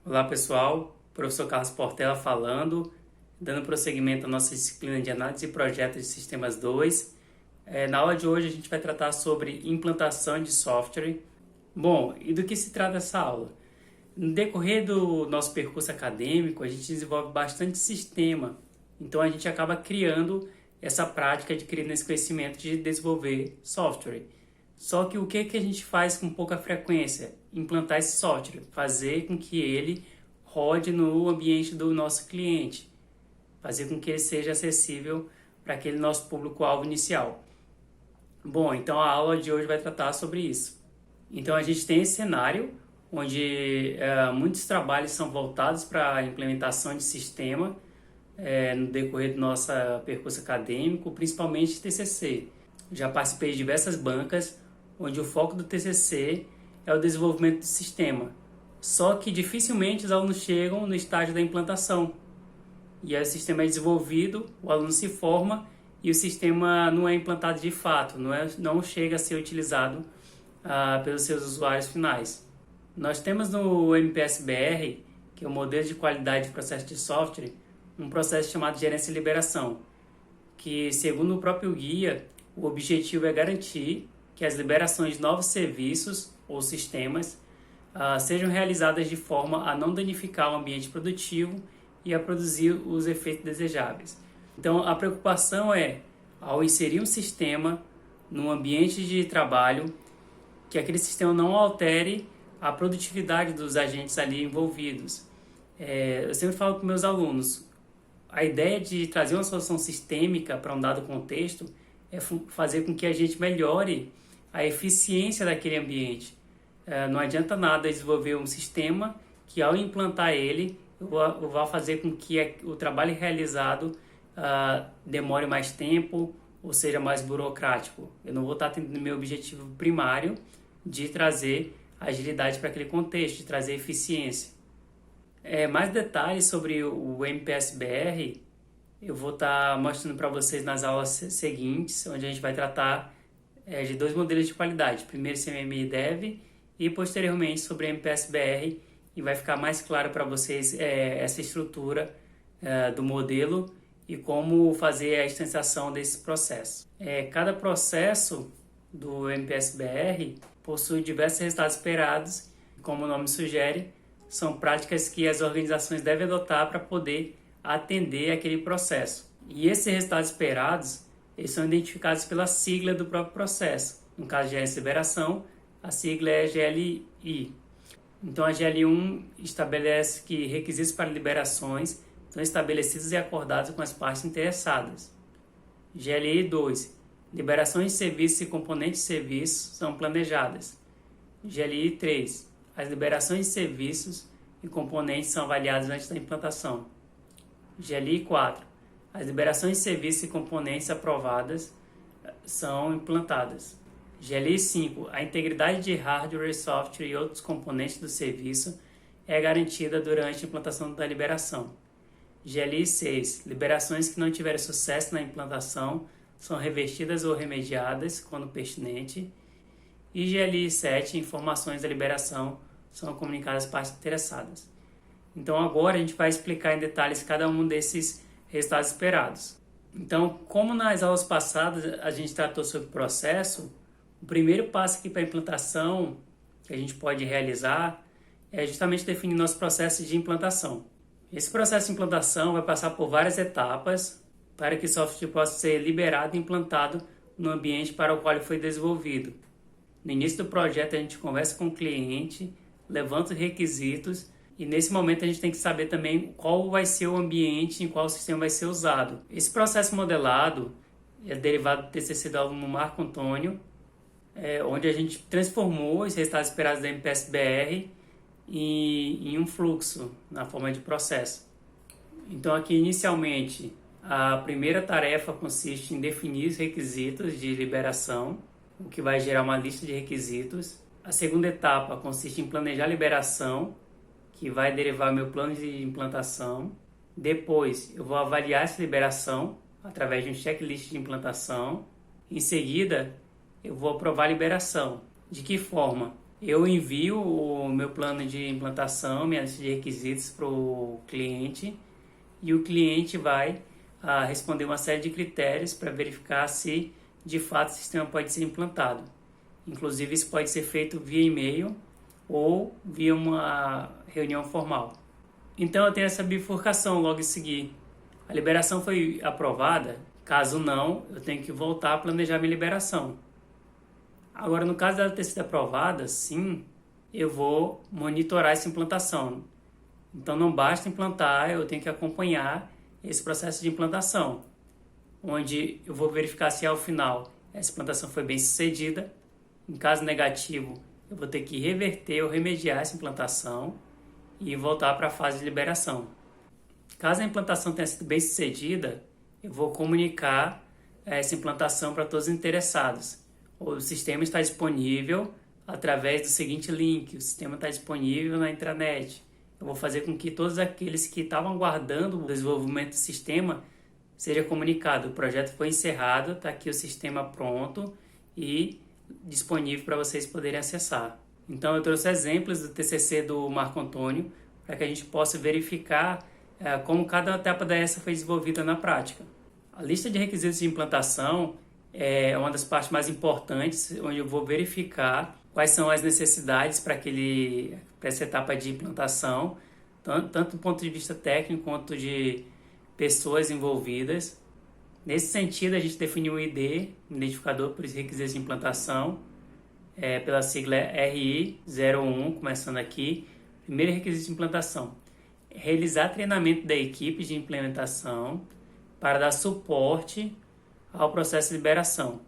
Olá pessoal, professor Carlos Portela falando, dando prosseguimento à nossa disciplina de análise e projetos de sistemas 2. Na aula de hoje a gente vai tratar sobre implantação de software. Bom, e do que se trata essa aula? No decorrer do nosso percurso acadêmico, a gente desenvolve bastante sistema, então a gente acaba criando essa prática de criar esse conhecimento de desenvolver software. Só que o que a gente faz com pouca frequência? Implantar esse software, fazer com que ele rode no ambiente do nosso cliente, fazer com que ele seja acessível para aquele nosso público-alvo inicial. Bom, então a aula de hoje vai tratar sobre isso. Então a gente tem esse cenário onde muitos trabalhos são voltados para a implementação de sistema no decorrer do nosso percurso acadêmico, principalmente TCC. Já participei de diversas bancas onde o foco do TCC é o desenvolvimento do sistema. Só que dificilmente os alunos chegam no estágio da implantação. E aí o sistema é desenvolvido, o aluno se forma e o sistema não é implantado de fato, não chega a ser utilizado pelos seus usuários finais. Nós temos no MPS-BR, que é o Modelo de Qualidade de Processo de Software, um processo chamado Gerência e Liberação, que, segundo o próprio guia, o objetivo é garantir que as liberações de novos serviços ou sistemas sejam realizadas de forma a não danificar o ambiente produtivo e a produzir os efeitos desejáveis. Então, a preocupação é, ao inserir um sistema no ambiente de trabalho, que aquele sistema não altere a produtividade dos agentes ali envolvidos. Eu sempre falo com meus alunos, a ideia de trazer uma solução sistêmica para um dado contexto é fazer com que a gente melhore a eficiência daquele ambiente. Não adianta nada desenvolver um sistema que, ao implantar ele, eu vá fazer com que o trabalho realizado demore mais tempo ou seja mais burocrático. Eu não vou estar atendendo meu objetivo primário de trazer agilidade para aquele contexto, de trazer eficiência. Mais detalhes sobre o MPS-BR eu vou estar mostrando para vocês nas aulas seguintes, onde a gente vai tratar de dois modelos de qualidade. Primeiro CMMI Dev e posteriormente sobre MPS-BR, e vai ficar mais claro para vocês essa estrutura do modelo e como fazer a extensação desse processo. Cada processo do MPS-BR possui diversos resultados esperados, como o nome sugere, são práticas que as organizações devem adotar para poder atender aquele processo. E esses resultados esperados, eles são identificados pela sigla do próprio processo. No caso de gerência e liberação, a sigla é GLI. Então a GLI1 estabelece que requisitos para liberações são estabelecidos e acordados com as partes interessadas. GLI2, liberações de serviços e componentes de serviços são planejadas. GLI3, as liberações de serviços e componentes são avaliadas antes da implantação. GLI 4. As liberações de serviços e componentes aprovadas são implantadas. GLI 5. A integridade de hardware, software e outros componentes do serviço é garantida durante a implantação da liberação. GLI 6. Liberações que não tiverem sucesso na implantação são revertidas ou remediadas quando pertinente. E GLI 7. Informações da liberação são comunicadas às partes interessadas. Então agora a gente vai explicar em detalhes cada um desses resultados esperados. Então, como nas aulas passadas a gente tratou sobre o processo, o primeiro passo aqui para a implantação que a gente pode realizar é justamente definir nosso processo de implantação. Esse processo de implantação vai passar por várias etapas para que o software possa ser liberado e implantado no ambiente para o qual ele foi desenvolvido. No início do projeto a gente conversa com o cliente, levanta os requisitos e nesse momento a gente tem que saber também qual vai ser o ambiente em qual o sistema vai ser usado. Esse processo modelado é derivado do TCC do aluno Marco Antônio, onde a gente transformou os resultados esperados da MPS-BR em um fluxo na forma de processo. Então aqui inicialmente a primeira tarefa consiste em definir os requisitos de liberação, o que vai gerar uma lista de requisitos. A segunda etapa consiste em planejar a liberação, que vai derivar meu plano de implantação. Depois eu vou avaliar essa liberação através de um checklist de implantação. Em seguida eu vou aprovar a liberação. De que forma? Eu envio o meu plano de implantação, minha lista de requisitos para o cliente e o cliente vai responder uma série de critérios para verificar se de fato o sistema pode ser implantado. Inclusive isso pode ser feito via e-mail ou via uma reunião formal. Então eu tenho essa bifurcação logo em seguida. A liberação foi aprovada? Caso não, eu tenho que voltar a planejar minha liberação. Agora, no caso dela ter sido aprovada, sim, eu vou monitorar essa implantação. Então, não basta implantar, eu tenho que acompanhar esse processo de implantação, onde eu vou verificar se ao final essa implantação foi bem sucedida. Em caso negativo, eu vou ter que reverter ou remediar essa implantação e voltar para a fase de liberação. Caso a implantação tenha sido bem sucedida, eu vou comunicar essa implantação para todos os interessados. O sistema está disponível através do seguinte link: o sistema está disponível na intranet. Eu vou fazer com que todos aqueles que estavam aguardando o desenvolvimento do sistema seja comunicado. O projeto foi encerrado, está aqui o sistema pronto e disponível para vocês poderem acessar. Então eu trouxe exemplos do TCC do Marco Antônio para que a gente possa verificar como cada etapa dessa foi desenvolvida na prática. A lista de requisitos de implantação é uma das partes mais importantes, onde eu vou verificar quais são as necessidades para essa etapa de implantação, tanto do ponto de vista técnico quanto de pessoas envolvidas. Nesse sentido, a gente definiu o ID, identificador por requisitos de implantação, pela sigla RI01, começando aqui. Primeiro requisito de implantação: realizar treinamento da equipe de implementação para dar suporte ao processo de liberação.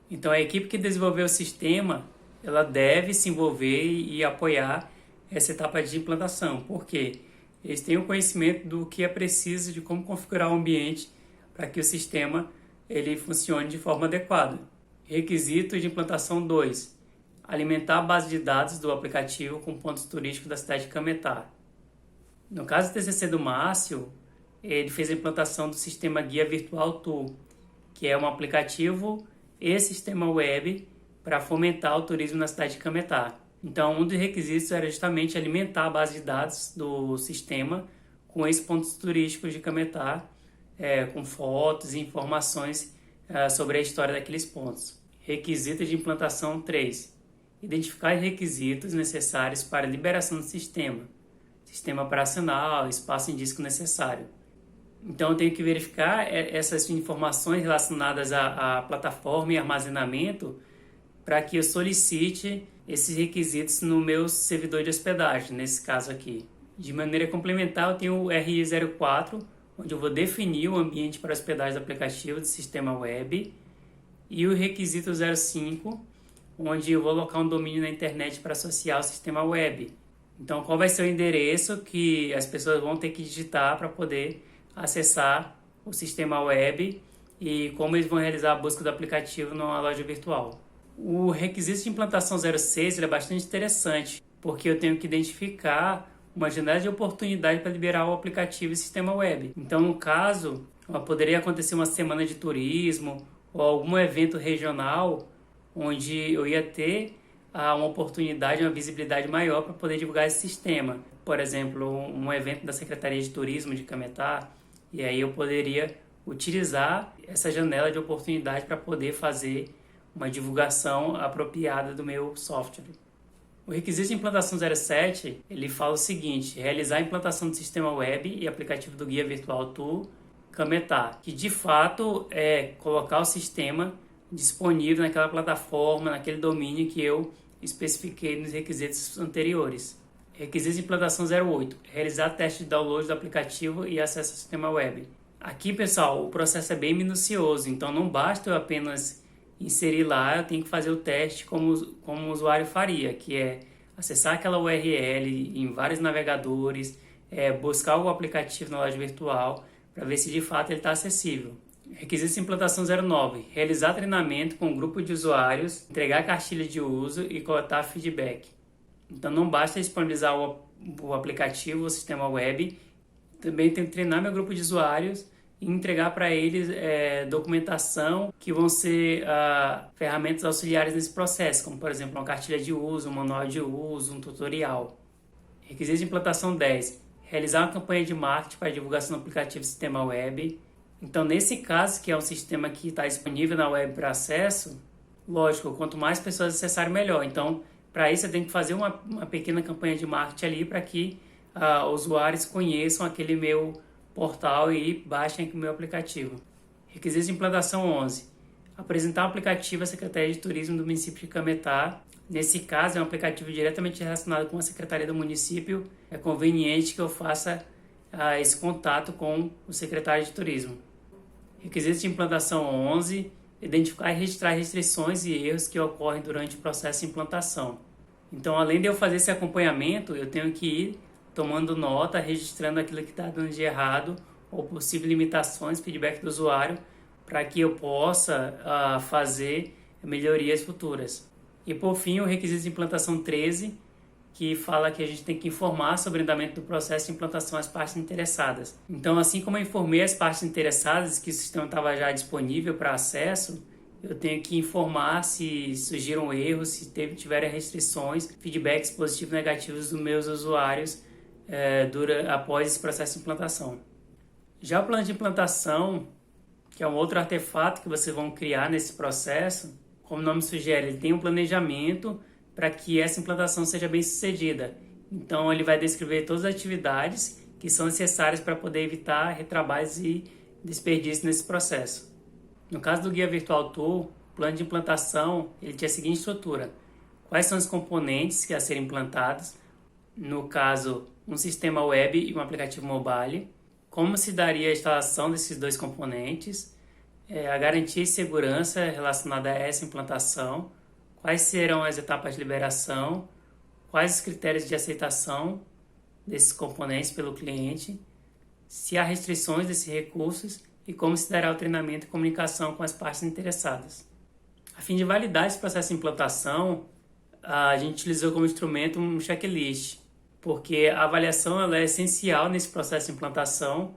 Então, a equipe que desenvolveu o sistema, ela deve se envolver e apoiar essa etapa de implantação, porque eles têm o conhecimento do que é preciso, de como configurar o ambiente para que o sistema ele funcione de forma adequada. Requisito de implantação 2: alimentar a base de dados do aplicativo com pontos turísticos da cidade de Cametá. No caso do TCC do Márcio, ele fez a implantação do sistema Guia Virtual Tour, que é um aplicativo e sistema web para fomentar o turismo na cidade de Cametá. Então, um dos requisitos era justamente alimentar a base de dados do sistema com esses pontos turísticos de Cametá, com fotos e informações sobre a história daqueles pontos. Requisito de implantação 3: identificar os requisitos necessários para a liberação do sistema operacional, espaço em disco necessário. Então, eu tenho que verificar essas informações relacionadas à plataforma e armazenamento para que eu solicite esses requisitos no meu servidor de hospedagem, nesse caso aqui. De maneira complementar, eu tenho o RI04, onde eu vou definir o ambiente para hospedagem do aplicativo do sistema web, e o requisito 05, onde eu vou alocar um domínio na internet para associar o sistema web. Então, qual vai ser o endereço que as pessoas vão ter que digitar para poder acessar o sistema web e como eles vão realizar a busca do aplicativo numa loja virtual. O requisito de implantação 06 é bastante interessante, porque eu tenho que identificar uma janela de oportunidade para liberar o aplicativo e o sistema web. Então, no caso, poderia acontecer uma semana de turismo ou algum evento regional onde eu ia ter uma oportunidade, uma visibilidade maior para poder divulgar esse sistema. Por exemplo, um evento da Secretaria de Turismo de Cametá, e aí eu poderia utilizar essa janela de oportunidade para poder fazer uma divulgação apropriada do meu software. O requisito de implantação 07, ele fala o seguinte: realizar a implantação do sistema web e aplicativo do Guia Virtual Tour Cametá, que de fato é colocar o sistema disponível naquela plataforma, naquele domínio que eu especifiquei nos requisitos anteriores. Requisito de implantação 08, realizar teste de download do aplicativo e acesso ao sistema web. Aqui, pessoal, o processo é bem minucioso, então não basta eu apenas inserir lá, eu tenho que fazer o teste como o usuário faria, que é acessar aquela URL em vários navegadores, buscar o aplicativo na loja virtual para ver se de fato ele está acessível. Requisito de implantação 09, realizar treinamento com um grupo de usuários, entregar cartilha de uso e coletar feedback. Então não basta disponibilizar o aplicativo, o sistema web, também tenho que treinar meu grupo de usuários e entregar para eles documentação que vão ser ferramentas auxiliares nesse processo, como por exemplo uma cartilha de uso, um manual de uso, um tutorial. Requisitos de implantação 10. Realizar uma campanha de marketing para divulgação do aplicativo Sistema Web. Então, nesse caso, que é um sistema que está disponível na web para acesso, lógico, quanto mais pessoas acessarem, melhor. Então, para isso, eu tenho que fazer uma pequena campanha de marketing ali para que usuários conheçam aquele meu portal e baixem o meu aplicativo. Requisitos de implantação 11. Apresentar um aplicativo à Secretaria de Turismo do município de Cametá. Nesse caso, é um aplicativo diretamente relacionado com a Secretaria do município. É conveniente que eu faça esse contato com o secretário de Turismo. Requisitos de implantação 11. Identificar e registrar restrições e erros que ocorrem durante o processo de implantação. Então, além de eu fazer esse acompanhamento, eu tenho que ir tomando nota, registrando aquilo que está dando de errado ou possíveis limitações, feedback do usuário, para que eu possa fazer melhorias futuras. E por fim, o requisito de implantação 13, que fala que a gente tem que informar sobre o andamento do processo de implantação às partes interessadas. Então, assim como eu informei as partes interessadas que o sistema estava já disponível para acesso, eu tenho que informar se surgiram erros, se tiverem restrições, feedbacks positivos e negativos dos meus usuários após esse processo de implantação. Já o plano de implantação, que é um outro artefato que vocês vão criar nesse processo, como o nome sugere, ele tem um planejamento para que essa implantação seja bem sucedida. Então, ele vai descrever todas as atividades que são necessárias para poder evitar retrabalhos e desperdício nesse processo. No caso do Guia Virtual Tour, o plano de implantação ele tinha a seguinte estrutura. Quais são os componentes a serem implantados? No caso, um sistema web e um aplicativo mobile. Como se daria a instalação desses dois componentes? A garantia e segurança relacionada a essa implantação, quais serão as etapas de liberação, quais os critérios de aceitação desses componentes pelo cliente, se há restrições desses recursos e como se dará o treinamento e comunicação com as partes interessadas. A fim de validar esse processo de implantação, a gente utilizou como instrumento um checklist, porque a avaliação ela é essencial nesse processo de implantação.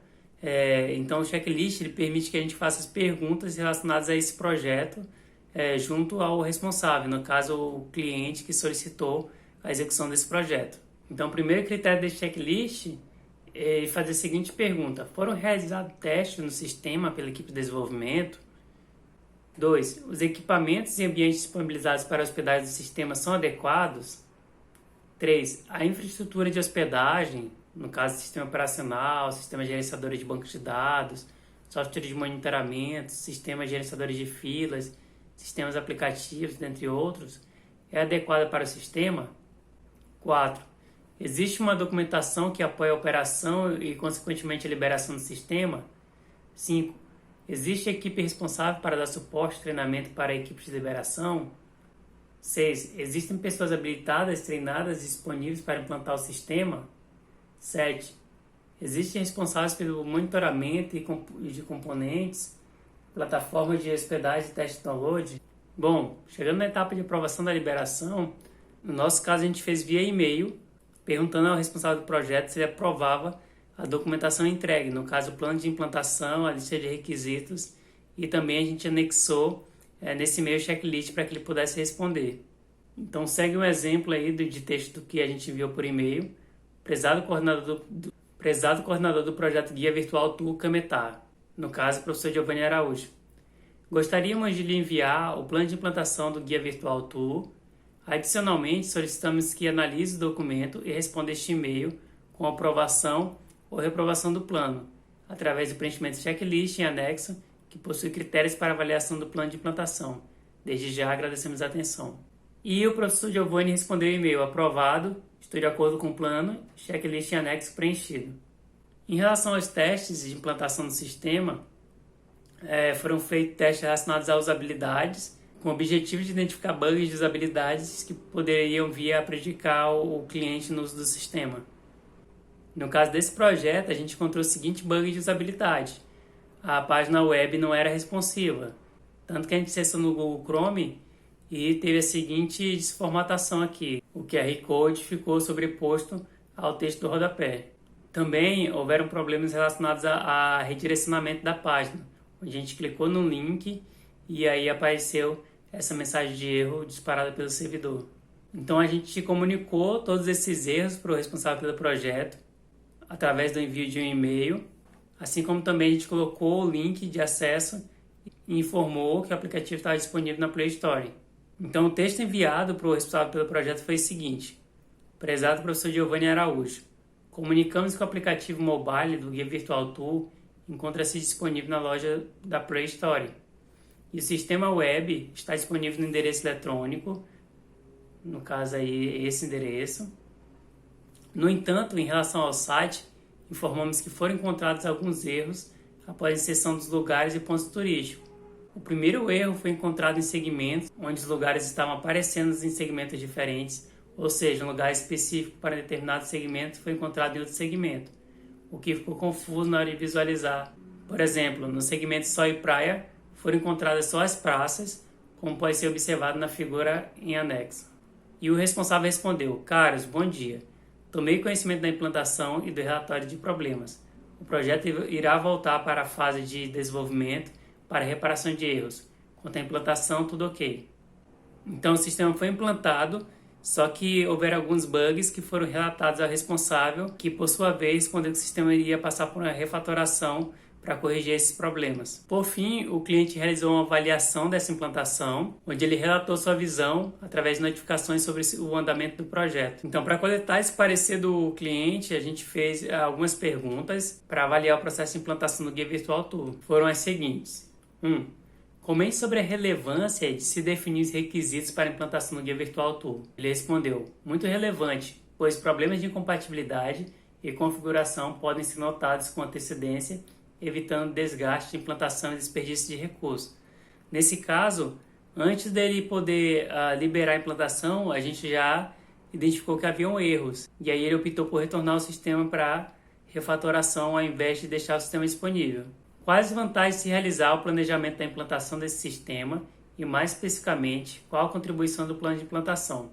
Então o checklist ele permite que a gente faça as perguntas relacionadas a esse projeto junto ao responsável, no caso o cliente que solicitou a execução desse projeto. Então o primeiro critério desse checklist é fazer a seguinte pergunta: foram realizados testes no sistema pela equipe de desenvolvimento? 2. Os equipamentos e ambientes disponibilizados para a hospedagem do sistema são adequados? 3. A infraestrutura de hospedagem, no caso sistema operacional, sistema gerenciador de bancos de dados, software de monitoramento, sistemas gerenciadores de filas, sistemas aplicativos, dentre outros, é adequada para o sistema? 4. Existe uma documentação que apoia a operação e, consequentemente, a liberação do sistema? 5. Existe equipe responsável para dar suporte e treinamento para a equipe de liberação? 6. Existem pessoas habilitadas, treinadas e disponíveis para implantar o sistema? 7. Existem responsáveis pelo monitoramento de componentes, plataforma de hospedagem e teste de download? Bom, chegando na etapa de aprovação da liberação, no nosso caso a gente fez via e-mail, perguntando ao responsável do projeto se ele aprovava a documentação entregue, no caso o plano de implantação, a lista de requisitos, e também a gente anexou nesse e-mail checklist para que ele pudesse responder. Então segue um exemplo aí de texto que a gente enviou por e-mail. Prezado coordenador do projeto Guia Virtual Tour Cametá, no caso o professor Giovanni Araújo. Gostaríamos de lhe enviar o plano de implantação do Guia Virtual Tour. Adicionalmente, solicitamos que analise o documento e responda este e-mail com aprovação ou reprovação do plano, através do preenchimento de checklist em anexo que possui critérios para avaliação do plano de implantação. Desde já agradecemos a atenção. E o professor Giovanni respondeu o e-mail: aprovado, estou de acordo com o plano, checklist em anexo preenchido. Em relação aos testes de implantação do sistema, foram feitos testes relacionados a usabilidades, com o objetivo de identificar bugs de usabilidades que poderiam vir a prejudicar o cliente no uso do sistema. No caso desse projeto, a gente encontrou o seguinte bug de usabilidade: a página web não era responsiva, tanto que a gente acessou no Google Chrome e teve a seguinte desformatação aqui: o QR Code ficou sobreposto ao texto do rodapé. Também houveram problemas relacionados a redirecionamento da página, onde a gente clicou no link e aí apareceu essa mensagem de erro disparada pelo servidor. Então a gente comunicou todos esses erros para o responsável pelo projeto através do envio de um e-mail, assim como também a gente colocou o link de acesso e informou que o aplicativo estava disponível na Play Store. Então o texto enviado para o responsável pelo projeto foi o seguinte: prezado professor Giovanni Araújo, comunicamos que o aplicativo mobile do Guia Virtual Tour encontra-se disponível na loja da Play Store. E o sistema web está disponível no endereço eletrônico, no caso aí esse endereço. No entanto, em relação ao site, informamos que foram encontrados alguns erros após a inserção dos lugares e pontos turísticos. O primeiro erro foi encontrado em segmentos, onde os lugares estavam aparecendo em segmentos diferentes, ou seja, um lugar específico para determinado segmento foi encontrado em outro segmento, o que ficou confuso na hora de visualizar. Por exemplo, no segmento Sol e Praia, foram encontradas só as praças, como pode ser observado na figura em anexo. E o responsável respondeu: caros, bom dia. Tomei conhecimento da implantação e do relatório de problemas. O projeto irá voltar para a fase de desenvolvimento para reparação de erros. Quanto à implantação, tudo ok. Então o sistema foi implantado, só que houveram alguns bugs que foram relatados ao responsável, que por sua vez respondeu que o sistema iria passar por uma refatoração para corrigir esses problemas. Por fim, o cliente realizou uma avaliação dessa implantação, onde ele relatou sua visão através de notificações sobre o andamento do projeto. Então, para coletar esse parecer do cliente, a gente fez algumas perguntas para avaliar o processo de implantação do Guia Virtual Tour. Foram as seguintes: 1. Comente sobre a relevância de se definir os requisitos para a implantação do Guia Virtual Tour. Ele respondeu: muito relevante, pois problemas de incompatibilidade e configuração podem ser notados com antecedência, evitando desgaste de implantação e desperdício de recursos. Nesse caso, antes dele poder liberar a implantação, a gente já identificou que haviam erros. E aí ele optou por retornar o sistema para refatoração ao invés de deixar o sistema disponível. Quais as vantagens de se realizar o planejamento da implantação desse sistema e, mais especificamente, qual a contribuição do plano de implantação?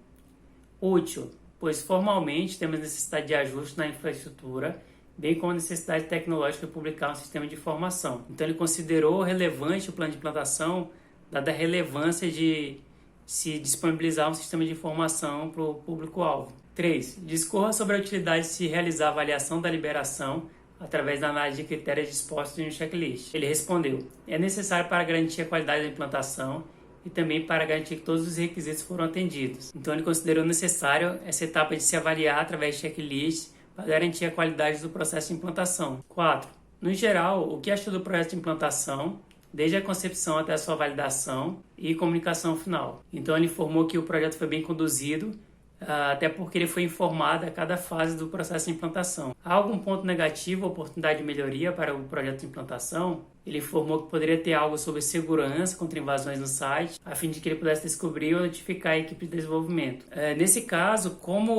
Útil, pois formalmente temos necessidade de ajuste na infraestrutura, bem como a necessidade tecnológica de publicar um sistema de informação. Então ele considerou relevante o plano de implantação, dada a relevância de se disponibilizar um sistema de informação para o público-alvo. 3. Discorra sobre a utilidade de se realizar a avaliação da liberação através da análise de critérios dispostos em um checklist. Ele respondeu: é necessário para garantir a qualidade da implantação e também para garantir que todos os requisitos foram atendidos. Então ele considerou necessário essa etapa de se avaliar através de checklist para garantir a qualidade do processo de implantação. 4. No geral, o que achou do projeto de implantação, desde a concepção até a sua validação e comunicação final? Então ele informou que o projeto foi bem conduzido, até porque ele foi informado a cada fase do processo de implantação. Há algum ponto negativo ou oportunidade de melhoria para o projeto de implantação? Ele informou que poderia ter algo sobre segurança contra invasões no site, a fim de que ele pudesse descobrir ou notificar a equipe de desenvolvimento. Nesse caso, como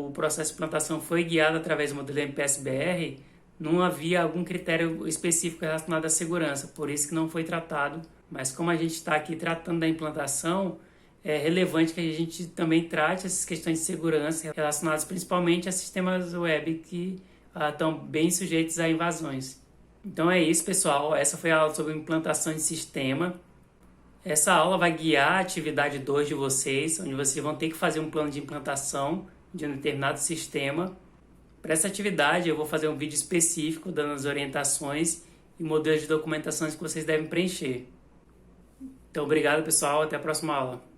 o processo de implantação foi guiado através do modelo MPS-BR, não havia algum critério específico relacionado à segurança, por isso que não foi tratado. Mas como a gente está aqui tratando da implantação, é relevante que a gente também trate essas questões de segurança relacionadas principalmente a sistemas web que estão bem sujeitos a invasões. Então é isso, pessoal. Essa foi a aula sobre implantação de sistema. Essa aula vai guiar a atividade 2 de vocês, onde vocês vão ter que fazer um plano de implantação de um determinado sistema. Para essa atividade eu vou fazer um vídeo específico dando as orientações e modelos de documentações que vocês devem preencher. Então obrigado, pessoal. Até a próxima aula.